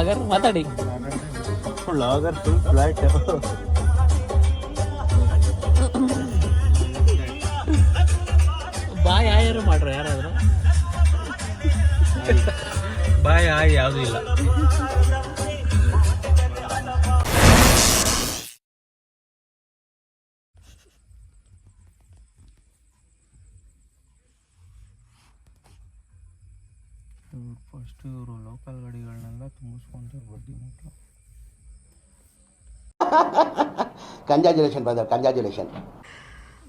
Blogger ಮಾತಾಡಿ. Blogger full flat. Bye ಆಯರು ಮಾಡ್ರ ಯಾರಾದ್ರು. ಬಾಯ್ ಆಯ್ ಯಾವುದು ಇಲ್ಲ. ಫಸ್ಟ್ ಇವರು ಲೋಕಲ್ ಗಾಡಿಗಳನ್ನೆಲ್ಲ ತುಂಬಿಸ್ಕೊಂತಾರೆ ಬಡ್ಡಿ ಮಕ್ಕಳು. Congratulation brother, congratulation.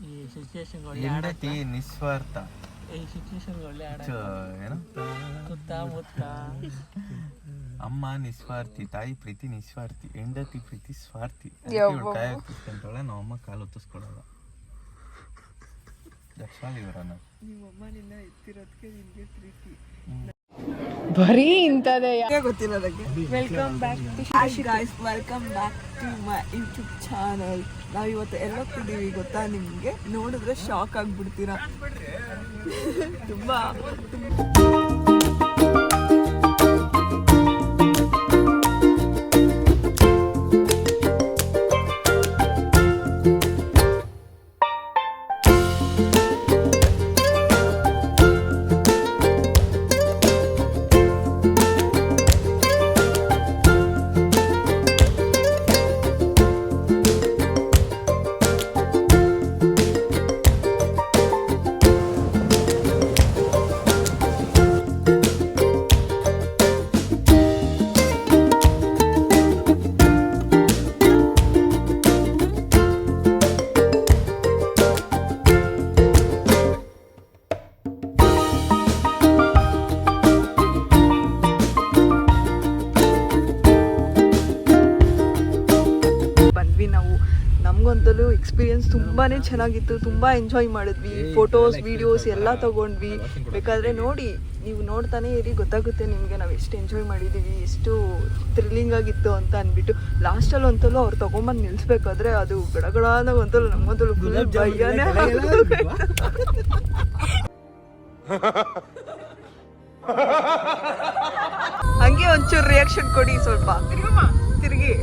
ಈ ಸಿಚುವೇಶನ್ ಹೆಂಡತಿ ನಿಸ್ವಾರ್ಥ. ಈ ಸಿಚುವೇಶನ್ ಏನು ಸುತ್ತಮುತ್ತ ಅಮ್ಮ ನಿಸ್ವಾರ್ಥಿ, ತಾಯಿ ಪ್ರೀತಿ ನಿಸ್ವಾರ್ಥಿ, ಹೆಂಡತಿ ಪ್ರೀತಿ ಸ್ವಾರ್ಥಿ. ಕಾಯ ಕುತ್ಕೊಂತಾಳೆ, ನಾವಮ್ಮ ಕಾಲು ಹೊತ್ತಿಸ್ಕೊಡಲ್ಲ. ಇವರನ್ನ ನಿಮ್ಮಮ್ಮನಿಂದ ಎತ್ತಿರೋದಕ್ಕೆ ನಿಮಗೆ ಪ್ರೀತಿ ಬರೀ ಇಂಥದೇ ಗೊತ್ತಿಲ್ಲ ನನಗೆ. Welcome back to guys, welcome back to my YouTube channel. ನಾವು ಇವತ್ತು ಎಲ್ಲೋಗ್ತಿದ್ದೀವಿ ಗೊತ್ತಾ ನಿಮಗೆ? ನೋಡಿದ್ರೆ ಶಾಕ್ ಆಗ್ಬಿಡ್ತೀರಾ. ತುಂಬಾ ನಮಗಂತಲೂ ಎಕ್ಸ್ಪೀರಿಯನ್ಸ್ ತುಂಬಾ ಚೆನ್ನಾಗಿತ್ತು. ತುಂಬ ಎಂಜಾಯ್ ಮಾಡಿದ್ವಿ. ಫೋಟೋಸ್ ವಿಡಿಯೋಸ್ ಎಲ್ಲ ತೊಗೊಂಡ್ವಿ. ಬೇಕಾದರೆ ನೋಡಿ, ನೀವು ನೋಡ್ತಾನೆ ಇರಿ, ಗೊತ್ತಾಗುತ್ತೆ ನಿಮಗೆ ನಾವು ಎಷ್ಟು ಎಂಜಾಯ್ ಮಾಡಿದ್ದೀವಿ, ಎಷ್ಟು ಥ್ರಿಲ್ಲಿಂಗ್ ಆಗಿತ್ತು ಅಂತ ಅಂದ್ಬಿಟ್ಟು. ಲಾಸ್ಟಲ್ಲಿ ಅಂತಲೂ ಅವ್ರು ತೊಗೊಂಬಂದು ನಿಲ್ಲಿಸ್ಬೇಕಾದ್ರೆ ಅದು ಗಡಗಡ ಅನ್ನೋಂತಲೂ ನಮಗಂತಲೂ ಫುಲ್ ಭಯನೇ. ಹಂಗೆ ಒಂಚೂರು ರಿಯಾಕ್ಷನ್ ಕೊಡಿ ಸ್ವಲ್ಪ. ತಿರುಗಿ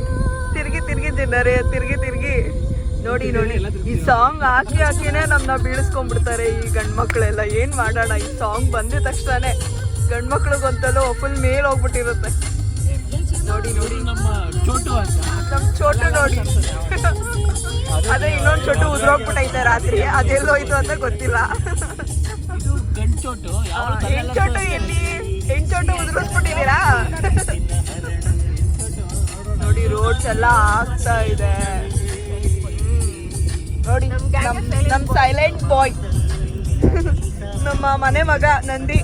ತಿರುಗಿ ತಿರುಗಿ ತಿನ್ನರೆ, ತಿರುಗಿ ತಿರುಗಿ ನೋಡಿ ನೋಡಿ. ಈ ಸಾಂಗ್ ಹಾಕಿ ಹಾಕಿನೇ ನಮ್ಮನ್ನ ಬೀಳಿಸ್ಕೊಂಡ್ಬಿಡ್ತಾರೆ ಈ ಗಂಡ್ಮಕ್ಳೆಲ್ಲ. ಏನು ಮಾಡೋಣ, ಈ ಸಾಂಗ್ ಬಂದಿದ ತಕ್ಷಣ ಗಂಡ್ಮಕ್ಳಿಗಂತಲೂ ಫುಲ್ ಮೇಲ್ ಹೋಗ್ಬಿಟ್ಟಿರುತ್ತೆ. ನೋಡಿ ನೋಡಿ ನಮ್ಮ ಚೋಟು ನೋಡಿ. ಅದೇ ಇನ್ನೊಂದು ಚೋಟು ಉದ್ರೋಗ್ಬಿಟ್ಟೈತೆ ರಾತ್ರಿ. ಅದೆಲ್ಲೋಯ್ತು ಅಂತ ಗೊತ್ತಿಲ್ಲ. ಹೆಣ್ಚೋಟು ಎಲ್ಲಿ? ಹೆಣ್ಚೋಟು ಉದ್ರಿಸ್ಬಿಟ್ಟಿದ್ದೀರಾ? ನೋಡಿ ರೋಡ್ಸ್ ಎಲ್ಲ ಆಗ್ತಾ ಇದೆ ನೋಡಿ. ನಮ್ ಸೈಲೆಂಟ್ ಬಾಯ್, ನಮ್ಮ ಮನೆ ಮಗ ನಂದಿ.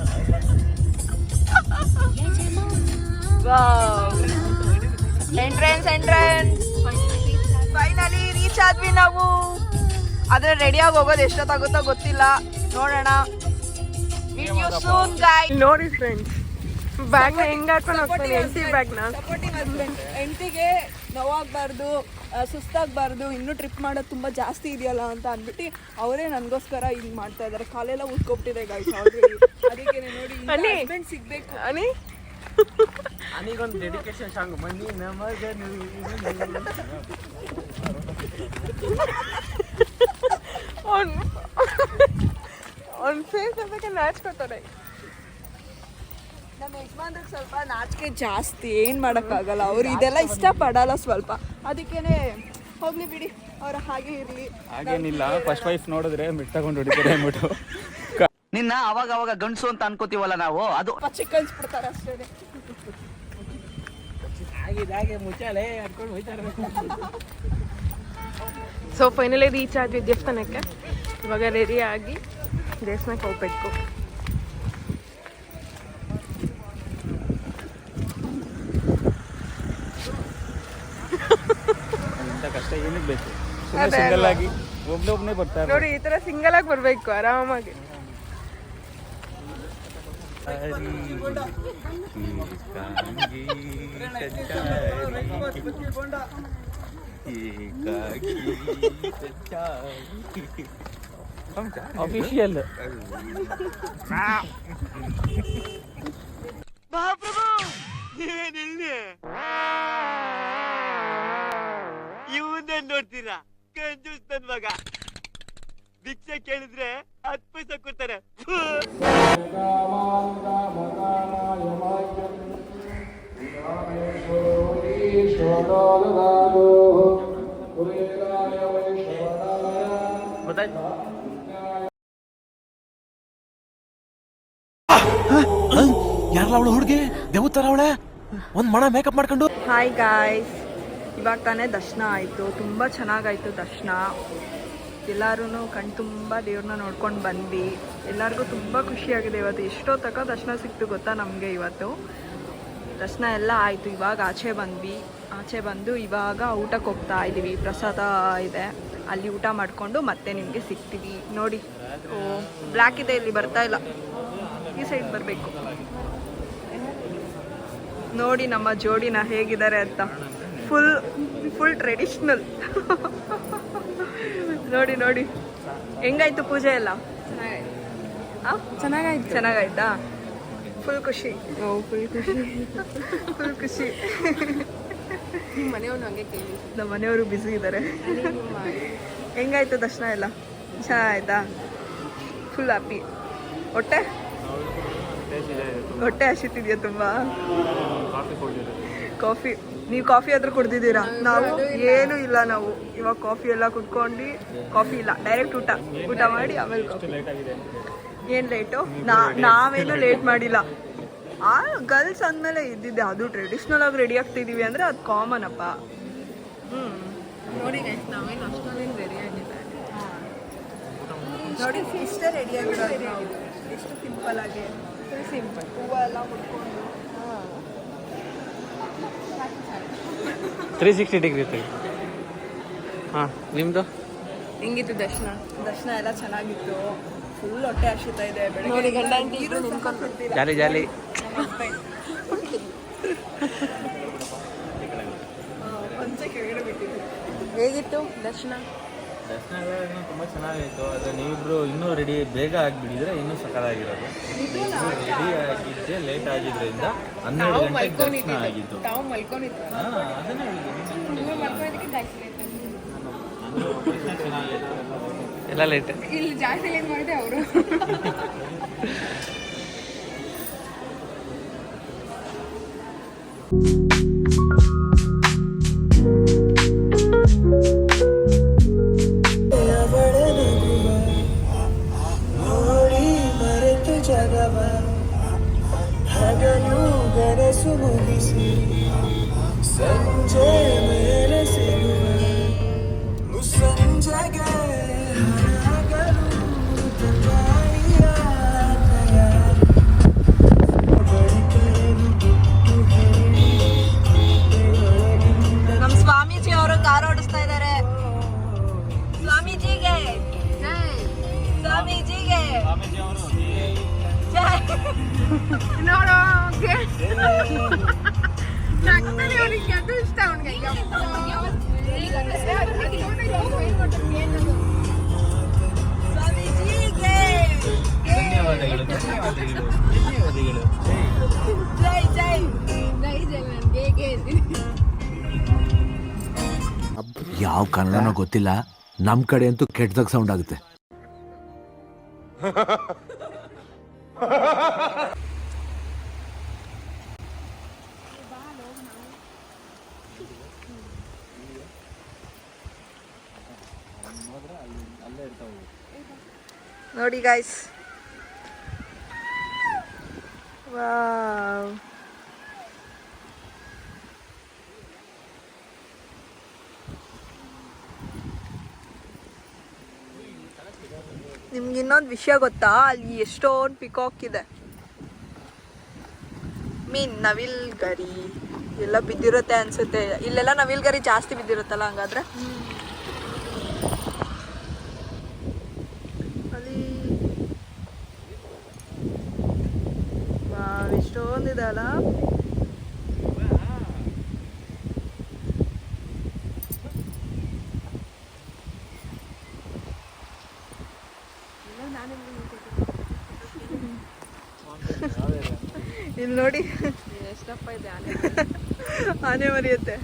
ಎಂಟ್ರೆನ್ಸ್ ಫೈನಲಿ ರೀಚ್ ಆದ್ವಿ ನಾವು. ಆದ್ರೆ ರೆಡಿಯಾಗಿ ಹೋಗೋದು ಎಷ್ಟೊತ್ತಾಗುತ್ತೋ ಗೊತ್ತಿಲ್ಲ, ನೋಡೋಣ. ನೋಡಿ ಫ್ರೆಂಡ್ಸ್, ಬ್ಯಾಗ್ ಹೆಂಗ್ ಹಾಕೊಂಡು ಹೋಗ್ತಾನೆ ಎಂಟಿ ಬ್ಯಾಗ್ನ. Supporting husband. ಹೆಂಡತಿಗೆ ನೋವಾಗಬಾರ್ದು, ಸುಸ್ತಾಗಬಾರ್ದು, ಇನ್ನೂ ಟ್ರಿಪ್ ಮಾಡೋದು ತುಂಬ ಜಾಸ್ತಿ ಇದೆಯಲ್ಲ ಅಂತ ಅಂದ್ಬಿಟ್ಟು ಅವರೇ ನನಗೋಸ್ಕರ ಹಿಂಗೆ ಮಾಡ್ತಾ ಇದ್ದಾರೆ. ಕಾಲೆಲ್ಲ ಉಳ್ಕೊಬಿಟ್ಟಿದೆ ಗೈಸ್ ಆಲ್ರೆಡಿ. ಅದಕ್ಕೆ ನೋಡಿ ಹಸ್ಬೆಂಡ್ ಸಿಗಬೇಕು. ಅನಿಗೊಂದು ಡೆಡಿಕೇಶನ್ ಸಾಂಗ್ ಮನಿ ನಮಗ. ಅವ್ನ ಫೇಸ್ ಅದಕ್ಕೆ ನಾಚ್ಕೊತಾರೆ. ನಮ್ಮ ಯಜಮಾನ್ರಿಗೆ ಸ್ವಲ್ಪ ನಾಚಿಕೆ ಜಾಸ್ತಿ, ಏನು ಮಾಡೋಕ್ಕಾಗಲ್ಲ. ಅವ್ರು ಇದೆಲ್ಲ ಇಷ್ಟಪಡಲ್ಲ ಸ್ವಲ್ಪ. ಅದಕ್ಕೇನೆ ಹೋಗ್ಲಿ ಬಿಡಿ, ಅವ್ರು ಹಾಗೆ ಇರಲಿ. ಹಾಗೇನಿಲ್ಲ, ಫಸ್ಟ್ ವೈಫ್ ನೋಡಿದ್ರೆ ಮಿಟ್ ತಗೊಂಡು ಹೊಡಿತಾರೆ ಅಂದ್ಬಿಟ್ಟು ನಿನ್ನ ಅವಾಗ ಅವಾಗ ಗಂಡಸು ಅಂತ ಅನ್ಕೋತೀವಲ್ಲ ನಾವು, ಅದು ಪಚ್ಚಿ ಕಳಿಸ್ಬಿಡ್ತಾರೆ ಅಷ್ಟೇ. ಹಾಗೆ ಮುಚ್ಚಾಲೆ ಅನ್ಕೊಂಡು ಹೋಯ್ತಾರೆ. ಸೊ ಫೈನಲಿ ರೀಚ್ ಆದ್ವಿ ದೇವಸ್ಥಾನಕ್ಕೆ. ಇವಾಗ ರೆಡಿ ಆಗಿ ದೇವಸ್ಥಾನಕ್ಕೆ ಹೋಗ್ಬೇಕು. ಕಷ್ಟ ಏನಕ್ಕೆ ಬೇಕು? ಸಿಂಗಲ್ ಆಗಿ ಒಬ್ಬನೇ ಬರ್ತಾರೆ ನೋಡಿ. ಈ ತರ ಸಿಂಗಲ್ ಆಗಿ ಬರ್ಬೇಕು ಆರಾಮಾಗಿ. ಅಫಿಷಿಯಲ್ ಮಹಾಪ್ರಭು ಇವನ್ನೇ ನೋಡ್ತೀರಾ ಕಂಜೂಸ್ ನನ್ ಮಗ ಭಿಕ್ಷೆ ಕೇಳಿದ್ರೆ 10 ಪೈಸೆ ಕೊಡ್ತಾರೆ ಯಾರಲ್ಲ ಅವಳು ಹುಡುಗಿ ದೇವತರ ಅವಳೆ ಒಂದ್ ಮಣ ಮೇಕಪ್ ಮಾಡ್ಕೊಂಡು. ಹಾಯ್ ಗಾಯ್ಸ್, ಇವಾಗ ತಾನೇ ದರ್ಶನ ಆಯಿತು. ತುಂಬ ಚೆನ್ನಾಗಾಯಿತು ದರ್ಶನ. ಎಲ್ಲರೂ ಕಣ್ ತುಂಬ ದೇವ್ರನ್ನ ನೋಡ್ಕೊಂಡು ಬಂದ್ವಿ. ಎಲ್ಲರಿಗೂ ತುಂಬ ಖುಷಿಯಾಗಿದೆ. ಇವತ್ತು ಎಷ್ಟೋ ತನಕ ದರ್ಶನ ಸಿಕ್ತು ಗೊತ್ತಾ ನಮಗೆ. ಇವತ್ತು ದರ್ಶನ ಎಲ್ಲ ಆಯಿತು. ಇವಾಗ ಆಚೆ ಬಂದ್ವಿ. ಆಚೆ ಬಂದು ಇವಾಗ ಊಟಕ್ಕೆ ಹೋಗ್ತಾ ಇದ್ದೀವಿ. ಪ್ರಸಾದ ಇದೆ, ಅಲ್ಲಿ ಊಟ ಮಾಡಿಕೊಂಡು ಮತ್ತೆ ನಿಮಗೆ ಸಿಗ್ತೀವಿ. ನೋಡಿ, ಓ ಬ್ಲ್ಯಾಕ್ ಇದೆ, ಇಲ್ಲಿ ಬರ್ತಾ ಇಲ್ಲ, ಈ ಸೈಡ್ ಬರಬೇಕು. ನೋಡಿ ನಮ್ಮ ಜೋಡಿನ ಹೇಗಿದ್ದಾರೆ ಅಂತ. Full traditional. ನೋಡಿ ನೋಡಿ ಹೆಂಗಾಯ್ತು ಪೂಜೆ ಎಲ್ಲ? ಚೆನ್ನಾಗಾಯ್ತಾ? ಫುಲ್ ಖುಷಿ. ಫುಲ್ ಖುಷಿ. ನಮ್ಮ ಮನೆಯವರು ಬ್ಯುಸಿ ಇದ್ದಾರೆ. ಹೆಂಗಾಯ್ತು ದರ್ಶನ ಎಲ್ಲ? ಚೆನ್ನಾಗಾಯ್ತಾ? Full happy. ಹೊಟ್ಟೆ ಹಸಿತಿದ್ಯಾ ತುಂಬ? ಕಾಫಿ, ನೀವು ಕಾಫಿ ಆದ್ರೂ ಕುಡ್ದಿದ್ದೀರಾ? ನಾವು ಏನೂ ಇಲ್ಲ. ನಾವು ಇವಾಗ ಕಾಫಿ ಎಲ್ಲ ಕುಡ್ಕೊಂಡು, ಕಾಫಿ ಇಲ್ಲ, ಡೈರೆಕ್ಟ್ ಊಟ ಮಾಡಿ ಆಮೇಲೆ ಕಾಫಿ. ಏನು ಲೇಟು? ನಾವೇನು ಲೇಟ್ ಮಾಡಿಲ್ಲ. ಆ ಗರ್ಲ್ಸ್ ಅಂದಮೇಲೆ ಇದ್ದಿದ್ದೆ. ಅದು ಟ್ರೆಡಿಷ್ನಲ್ ಆಗಿ ರೆಡಿ ಆಗ್ತಿದ್ದೀವಿ ಅಂದರೆ ಅದು ಕಾಮನ್ ಅಪ್ಪ. ನೋಡಿ ನಾವೇನು ಅಷ್ಟೊಂದೇನು ರೆಡಿ ಆಗಿಲ್ಲ. ನೋಡಿ ಇಷ್ಟೇ ರೆಡಿ ಆಗಿರೋದು ನಾವು. ಎಷ್ಟು ಸಿಂಪಲ್ ಆಗಿ, ಸಿಂಪಲ್ ಹೂವು ಎಲ್ಲ ಮುಟ್ಕೊಂಡು 360 ಡಿಗ್ರಿ ತೆಗಿ. ಹಾಂ, ನಿಮ್ಮದು ಹೆಂಗಿತ್ತು ದರ್ಶನ? ದರ್ಶನ ಎಲ್ಲ ಚೆನ್ನಾಗಿತ್ತು. ಫುಲ್ ಹೊಟ್ಟೆ ಹಸಿತಾ ಇದೆ. ಬೆಳಗ್ಗೆ ಜಾಲಿ ಜಾಲಿ. ಹೇಗಿತ್ತು ದರ್ಶನ? ತುಂಬ ಚೆನ್ನಾಗಿತ್ತು. ಆದರೆ ನೀವಿಬ್ರು ಇನ್ನೂ ಬೇಗ ಆಗಿಬಿಟ್ಟಿದ್ರೆ ಇನ್ನೂ ಸಕಲಾಗಿರೋದು. ರೆಡಿ ಆಗಿದ್ದೆ ಲೇಟ್ ಆಗಿದ್ದರಿಂದ 12 ಗಂಟೆಗೆ ದರ್ಶನ ಆಗಿದ್ದು. ಅದನ್ನೇ ಎಲ್ಲ ಲೇಟ್. ಇಲ್ಲಿ ಜಾಸ್ತಿ ಲೇಟ್ ಮಾಡಿದೆ ಅವರು. ಸಂಜೆ ಮೇಲೆ ಸಿಗುವ ಮುಸ್ಸಂಜೆಗೆ ನಮ್ಮ ಸ್ವಾಮೀಜಿ ಅವರು ಕಾರ್ ಓಡಿಸ್ತಾ ಇದ್ದಾರೆ. ಸ್ವಾಮೀಜಿಗೆ ನೋಡೋ ಅವನಿಗೆ ಅದು ಇಷ್ಟ. ಅವನಿಗೆ ಧನ್ಯವಾದಗಳು. ಯಾವ ಕನ್ನಡನೋ ಗೊತ್ತಿಲ್ಲ, ನಮ್ ಕಡೆ ಅಂತೂ ಕೆಟ್ಟದಾಗ ಸೌಂಡ್ ಆಗುತ್ತೆ. ನೋಡಿ ಗಾಯ್ಸ್, ವಾವ್, ನಿಮ್ಗೆ ಇನ್ನೊಂದು ವಿಷಯ ಗೊತ್ತಾ? ಅಲ್ಲಿ ಎಷ್ಟೊಂದು ಪಿಕಾಕ್ ಇದೆ. ನವಿಲ್ ಗರಿ ಎಲ್ಲ ಬಿದ್ದಿರುತ್ತೆ ಅನ್ಸುತ್ತೆ. ಇಲ್ಲೆಲ್ಲ ನವಿಲ್ ಗರಿ ಜಾಸ್ತಿ ಬಿದ್ದಿರುತ್ತಲ್ಲ ಹಂಗಾದ್ರೆ. ಅಲ್ಲಿ ಎಷ್ಟೊಂದಿದೆ ಅಲ್ಲ. ಇಲ್ಲಿ ನೋಡಿ ಎಷ್ಟಪ್ಪ ಇದೆ ಆನೆ ಮರಿಯುತ್ತೆ.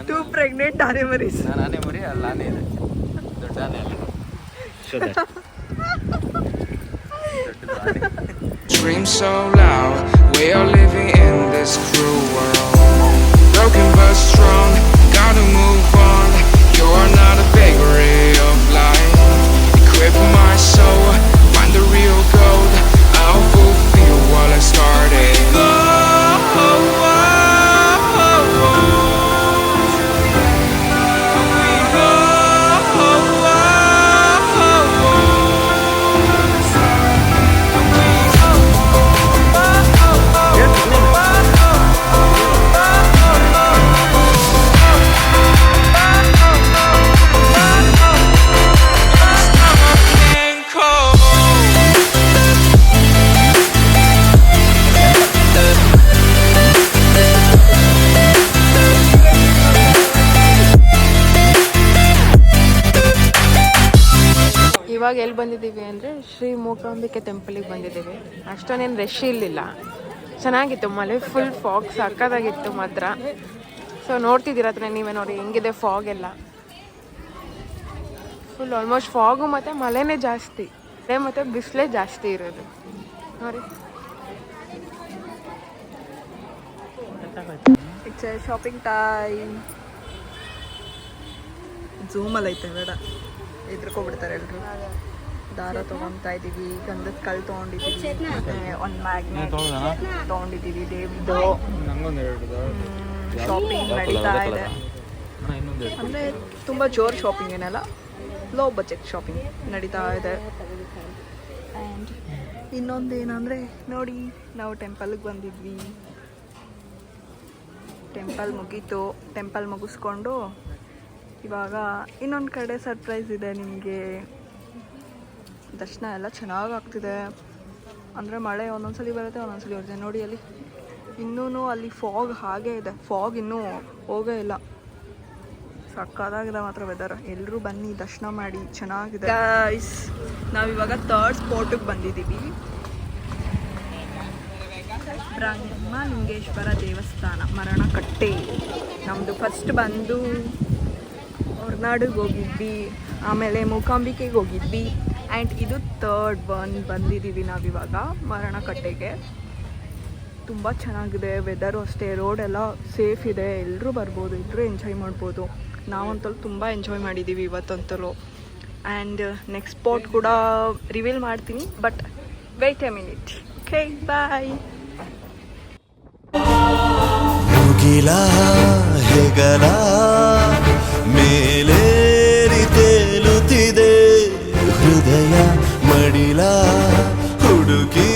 2 ಪ್ರೆಗ್ನೆಂಟ್ ಆನೆ ಮರೀಸ್. ನಾನು ಆನೆ ಮರಿ, ಅಲ್ಲಿ ಆನೆ ಇದೆ, ದೊಡ್ಡ ಆನೆ ಅಲ್ಲಿ. Scream so loud, we are living in this cruel world. Broken but strong, gotta move on. You're not a bakery of life. Equip my soul, find the real gold. I'll fulfill what I started. ಇವಾಗ ಎಲ್ಲಿ ಬಂದಿದ್ದೀವಿ ಅಂದರೆ ಶ್ರೀ ಮೂಕಾಂಬಿಕೆ ಟೆಂಪಲಿಗೆ ಬಂದಿದ್ದೀವಿ. ಅಷ್ಟೊಂದೇನು rush ಇರಲಿಲ್ಲ, ಚೆನ್ನಾಗಿತ್ತು. ಮಳೆ full fog ಸಕ್ಕತ್ತಾಗಿತ್ತು ಮಾತ್ರ. So ನೋಡ್ತಿದ್ದೀರ ಅದನ್ನ ನೀವೇ ನೋಡಿ ಹೆಂಗಿದೆ ಫಾಗ್ ಎಲ್ಲ. ಫುಲ್ ಆಲ್ಮೋಸ್ಟ್ ಫಾಗು ಮತ್ತು ಮಳೆನೇ ಜಾಸ್ತಿ, ಮತ್ತು ಬಿಸಿಲೇ ಜಾಸ್ತಿ ಇರೋದು ನೋಡಿ. It's shopping time. ಝೂಮಲ್ಲಿ ಐತೆ ಬೇಡ, ಎದ್ರಕೋಗ್ಬಿಡ್ತಾರೆ ಎಲ್ರು. ದಾರ ತೊಗೊತಾ ಇದ್ದೀವಿ, ಗಂಧದ ಕಲ್ಲು ತೊಗೊಂಡಿದ್ದೀವಿ, ಮತ್ತೆ ಒಂದು ಮ್ಯಾಗ್ನೆಟ್ ತೊಗೊಂಡಿದ್ದೀವಿ, ದೇವ್ರದ್ದು. ಶಾಪಿಂಗ್ ನಡೀತಾ ಇದೆ. ಅಂದರೆ ತುಂಬ ಜೋರು ಶಾಪಿಂಗ್ ಏನಲ್ಲ, ಲೋ ಬಜೆಟ್ ಶಾಪಿಂಗ್ ನಡೀತಾ ಇದೆ. ಆ್ಯಂಡ್ ಇನ್ನೊಂದೇನಂದರೆ ನೋಡಿ, ನಾವು ಟೆಂಪಲ್ಗೆ ಬಂದಿದ್ವಿ. ಟೆಂಪಲ್ ಮುಗೀತು. ಟೆಂಪಲ್ ಮುಗಿಸ್ಕೊಂಡು ಇವಾಗ ಇನ್ನೊಂದು ಕಡೆ ಸರ್ಪ್ರೈಸ್ ಇದೆ ನಿಮಗೆ. ದರ್ಶನ ಎಲ್ಲ ಚೆನ್ನಾಗಿ ಆಗ್ತಿದೆ. ಅಂದರೆ ಮಳೆ ಒಂದೊಂದ್ಸಲಿ ಬರುತ್ತೆ, ಒಂದೊಂದ್ಸಲಿ ಬರುತ್ತೆ. ನೋಡಿ ಅಲ್ಲಿ ಇನ್ನೂ ಅಲ್ಲಿ ಫಾಗ್ ಹಾಗೇ ಇದೆ, ಫಾಗ್ ಇನ್ನೂ ಹೋಗೇ ಇಲ್ಲ. ಸಕ್ಕತ್ತಾಗಿದೆ ಮಾತ್ರ ವೆದರ್. ಎಲ್ಲರೂ ಬನ್ನಿ, ದರ್ಶನ ಮಾಡಿ, ಚೆನ್ನಾಗಿದೆ. ಗೈಸ್, ನಾವಿವಾಗ 3rd ಸ್ಪಾಟಿಗೆ ಬಂದಿದ್ದೀವಿ. ಬ್ರಹ್ಮಲಿಂಗೇಶ್ವರ ದೇವಸ್ಥಾನ, ಮರಣಕಟ್ಟೆ. ನಮ್ಮದು ಫಸ್ಟ್ ಬಂದು ಹೊರನಾಡಿಗೆ ಹೋಗಿದ್ವಿ, ಆಮೇಲೆ ಮೂಕಾಂಬಿಕೆಗೆ ಹೋಗಿದ್ವಿ, ಆ್ಯಂಡ್ ಇದು 3rd ಒನ್ ಬಂದಿದ್ದೀವಿ ನಾವಿವಾಗ ಮರಣಕಟ್ಟೆಗೆ. ತುಂಬ ಚೆನ್ನಾಗಿದೆ, ವೆದರು ಅಷ್ಟೇ, ರೋಡೆಲ್ಲ ಸೇಫ್ ಇದೆ, ಎಲ್ಲರೂ ಬರ್ಬೋದು, ಎಲ್ಲರೂ ಎಂಜಾಯ್ ಮಾಡ್ಬೋದು. ನಾವಂತೂ ತುಂಬ ಎಂಜಾಯ್ ಮಾಡಿದ್ದೀವಿ ಇವತ್ತಂತಲೂ. ಆ್ಯಂಡ್ ನೆಕ್ಸ್ಟ್ ಸ್ಪಾಟ್ ಕೂಡ ರಿವೀಲ್ ಮಾಡ್ತೀನಿ, but wait a minute. Okay, bye. ಮುಗಿಲ ಹೆಗಲ ಮೇಲೇರಿ ತೇಲುತ್ತಿದೆ ಹೃದಯ ಮಡಿಲ ಹುಡುಕಿ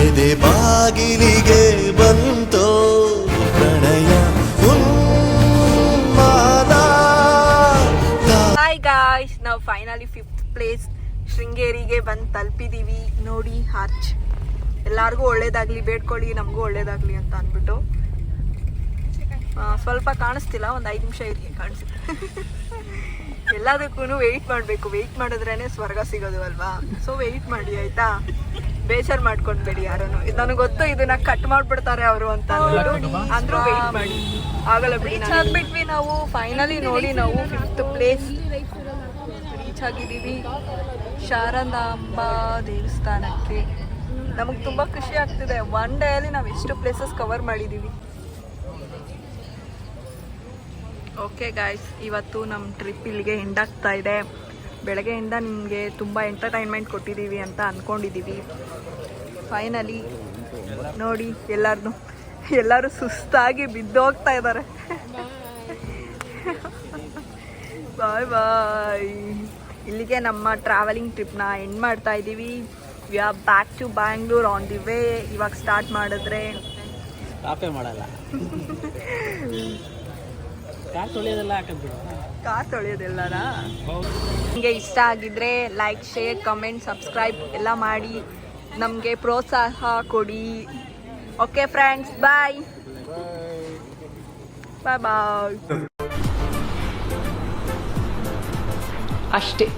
ಎದೆ ಬಾಗಿಲಿಗೆ ಬಂತೋ ಪ್ರಣಯ ಉನ್ಮಾದ. ಹಾಯ್ ಗಾಯ್ಸ್, ನಾವು ಫೈನಲಿ 5th ಪ್ಲೇಸ್ ಶೃಂಗೇರಿಗೆ ಬಂದು ತಲುಪಿದ್ದೀವಿ. ನೋಡಿ ಆರ್ಚ್. ಎಲ್ಲರಿಗೂ ಒಳ್ಳೇದಾಗಲಿ ಬೇಡ್ಕೊಳ್ಳಿ, ನಮಗೂ ಒಳ್ಳೇದಾಗಲಿ ಅಂತ ಅಂದ್ಬಿಟ್ಟು. ಸ್ವಲ್ಪ ಕಾಣಿಸ್ತಿಲ್ಲ, ಒಂದು 5 ನಿಮಿಷ ಇರಿ, ಕಾಣಿಸುತ್ತೆ. ಎಲ್ಲದಕ್ಕೂ ವೆಯ್ಟ್ ಮಾಡಬೇಕು, ವೆಯ್ಟ್ ಮಾಡಿದ್ರೇ ಸ್ವರ್ಗ ಸಿಗೋದು ಅಲ್ವಾ. ಸೊ ವೆಯ್ಟ್ ಮಾಡಿ ಆಯಿತಾ, ಬೇಜಾರು ಮಾಡ್ಕೊಂಡ್ಬೇಡಿ ಯಾರೂ. ನನಗೆ ಗೊತ್ತು ಇದನ್ನ ಕಟ್ ಮಾಡಿಬಿಡ್ತಾರೆ ಅವರು ಅಂತ ಅಂದ್ಬಿಟ್ಟು, ಅಂದರೂ ವೆಯ್ಟ್ ಮಾಡಿ. ಆಗಲ್ಲ ಬಿಡಿ. ರೀಚ್ ಆಗಿಬಿಟ್ವಿ ನಾವು ಫೈನಲಿ. ನೋಡಿ, ನಾವು 5th ಪ್ಲೇಸ್ ರೀಚ್ ಆಗಿದ್ದೀವಿ, ಶಾರದಾಂಬ ದೇವಸ್ಥಾನಕ್ಕೆ. ನಮಗೆ ತುಂಬ ಖುಷಿ ಆಗ್ತಿದೆ. ಒನ್ ಡೇಯಲ್ಲಿ ನಾವು ಎಷ್ಟು ಪ್ಲೇಸಸ್ ಕವರ್ ಮಾಡಿದ್ದೀವಿ. ಓಕೆ ಗಾಯ್ಸ್, ಇವತ್ತು ನಮ್ಮ ಟ್ರಿಪ್ ಇಲ್ಲಿಗೆ ಎಂಡ್ ಆಗ್ತಾ ಇದೆ. ಬೆಳಗ್ಗೆಯಿಂದ ನಿಮಗೆ ತುಂಬ ಎಂಟರ್ಟೈನ್ಮೆಂಟ್ ಕೊಟ್ಟಿದ್ದೀವಿ ಅಂತ ಅಂದ್ಕೊಂಡಿದ್ದೀವಿ. ಫೈನಲಿ ನೋಡಿ, ಎಲ್ಲರೂ ಸುಸ್ತಾಗಿ ಬಿದ್ದೋಗ್ತಾ ಇದ್ದಾರೆ. ಬಾಯ್ ಬಾಯ್. ಇಲ್ಲಿಗೆ ನಮ್ಮ ಟ್ರಾವೆಲಿಂಗ್ ಟ್ರಿಪ್ನ ಎಂಡ್ ಮಾಡ್ತಾ ಇದ್ದೀವಿ. We are back to Bangalore on the way. ಇವಾಗ ಸ್ಟಾರ್ಟ್ ಮಾಡಿದ್ರೆ ಕಾಪೇ ಮಾಡಲ್ಲ, ಕಾರ್ ತೊಳೆಯೋದೆಲ್ಲ ಹಾಕಿದ್ಬಿಡು. ಕಾರ್ ತೊಳೆಯೋದೆಲ್ಲನಾ? ನಿಮಗೆ ಇಷ್ಟ ಆಗಿದ್ರೆ ಲೈಕ್, ಶೇರ್, ಕಮೆಂಟ್, ಸಬ್ಸ್ಕ್ರೈಬ್ ಎಲ್ಲ ಮಾಡಿ ನಮಗೆ ಪ್ರೋತ್ಸಾಹ ಕೊಡಿ. ಓಕೆ ಫ್ರೆಂಡ್ಸ್, ಬಾಯ್ ಬಾಯ್ ಬಾಯ್. ಅಷ್ಟೇ.